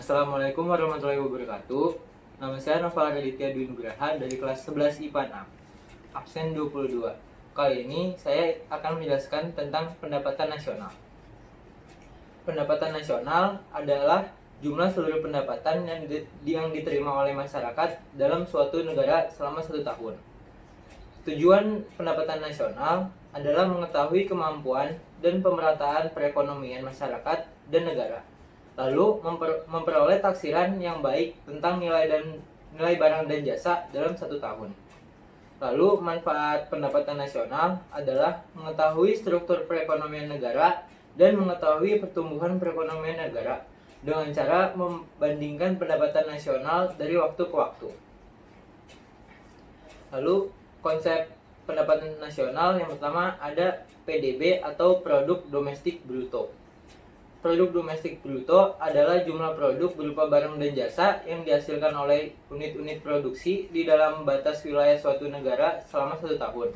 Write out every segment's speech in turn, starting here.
Assalamualaikum warahmatullahi wabarakatuh. Nama saya Noval Raditya Dwi Nugraha dari kelas 11 IPA 6, absen 22. Kali ini saya akan menjelaskan tentang pendapatan nasional. Pendapatan nasional adalah jumlah seluruh pendapatan yang diterima oleh masyarakat dalam suatu negara selama 1 tahun. Tujuan pendapatan nasional adalah mengetahui kemampuan dan pemerataan perekonomian masyarakat dan negara, lalu memperoleh taksiran yang baik tentang nilai barang dan jasa dalam 1 tahun. Lalu manfaat pendapatan nasional adalah mengetahui struktur perekonomian negara dan mengetahui pertumbuhan perekonomian negara dengan cara membandingkan pendapatan nasional dari waktu ke waktu. Lalu konsep pendapatan nasional yang pertama ada PDB atau Produk Domestik Bruto. Produk domestik bruto adalah jumlah produk berupa barang dan jasa yang dihasilkan oleh unit-unit produksi di dalam batas wilayah suatu negara selama 1 tahun.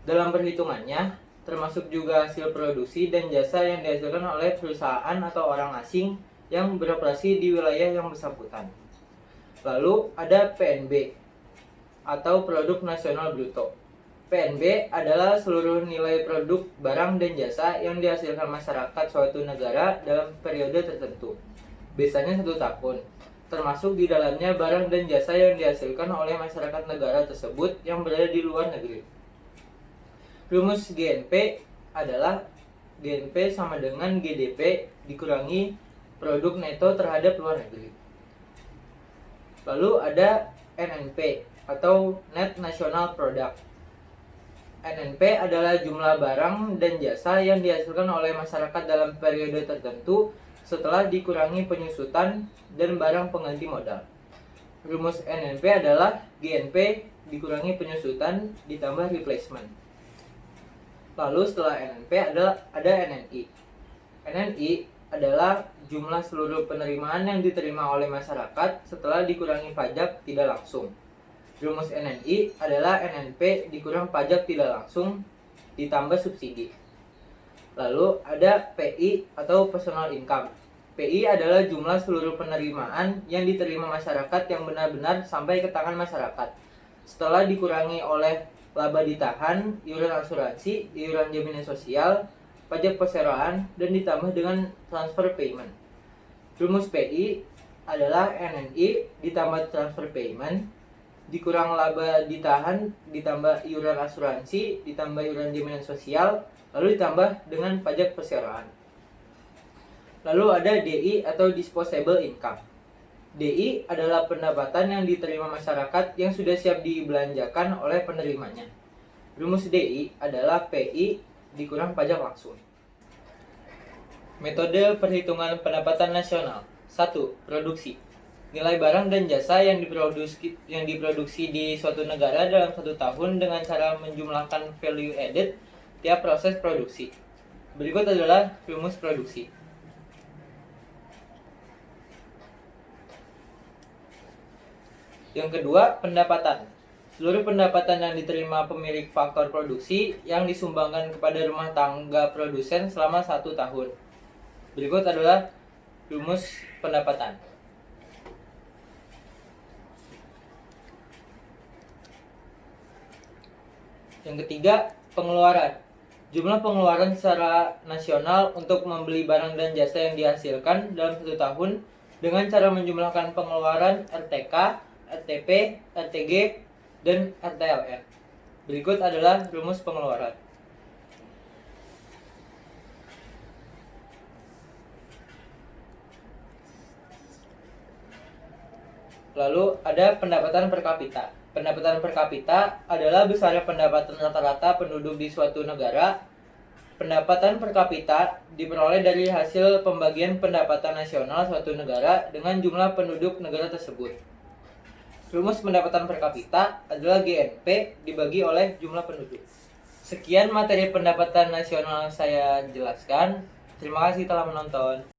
Dalam perhitungannya, termasuk juga hasil produksi dan jasa yang dihasilkan oleh perusahaan atau orang asing yang beroperasi di wilayah yang bersangkutan. Lalu ada PNB atau Produk Nasional Bruto. PNB adalah seluruh nilai produk, barang, dan jasa yang dihasilkan masyarakat suatu negara dalam periode tertentu, biasanya 1 tahun, termasuk di dalamnya barang dan jasa yang dihasilkan oleh masyarakat negara tersebut yang berada di luar negeri. Rumus GNP adalah GNP sama dengan GDP dikurangi produk neto terhadap luar negeri. Lalu ada NNP atau Net National Product. NNP adalah jumlah barang dan jasa yang dihasilkan oleh masyarakat dalam periode tertentu setelah dikurangi penyusutan dan barang pengganti modal. Rumus NNP adalah GNP dikurangi penyusutan ditambah replacement. Lalu setelah NNP ada NNI. NNI adalah jumlah seluruh penerimaan yang diterima oleh masyarakat setelah dikurangi pajak tidak langsung. Rumus NNI adalah NNP dikurang pajak tidak langsung ditambah subsidi. Lalu ada PI atau personal income. PI adalah jumlah seluruh penerimaan yang diterima masyarakat yang benar-benar sampai ke tangan masyarakat setelah dikurangi oleh laba ditahan, iuran asuransi, iuran jaminan sosial, pajak perseroan, dan ditambah dengan transfer payment. Rumus PI adalah NNI ditambah transfer payment dikurang laba ditahan ditambah iuran asuransi ditambah iuran jaminan sosial lalu ditambah dengan pajak perseroan. Lalu ada DI atau disposable income. DI adalah pendapatan yang diterima masyarakat yang sudah siap dibelanjakan oleh penerimanya. Rumus DI adalah PI dikurang pajak langsung. Metode perhitungan pendapatan nasional. 1. Produksi. Nilai barang dan jasa yang diproduksi di suatu negara dalam 1 tahun dengan cara menjumlahkan value added tiap proses produksi. Berikut adalah rumus produksi. Yang kedua, pendapatan. Seluruh pendapatan yang diterima pemilik faktor produksi yang disumbangkan kepada rumah tangga produsen selama 1 tahun. Berikut adalah rumus pendapatan. Yang ketiga, pengeluaran. Jumlah pengeluaran secara nasional untuk membeli barang dan jasa yang dihasilkan dalam 1 tahun dengan cara menjumlahkan pengeluaran RTK, RTP, RTG, dan RTLR. Berikut adalah rumus pengeluaran. Lalu ada pendapatan per kapita. Pendapatan per kapita adalah besarnya pendapatan rata-rata penduduk di suatu negara. Pendapatan per kapita diperoleh dari hasil pembagian pendapatan nasional suatu negara dengan jumlah penduduk negara tersebut. Rumus pendapatan per kapita adalah GNP dibagi oleh jumlah penduduk. Sekian materi pendapatan nasional saya jelaskan. Terima kasih telah menonton.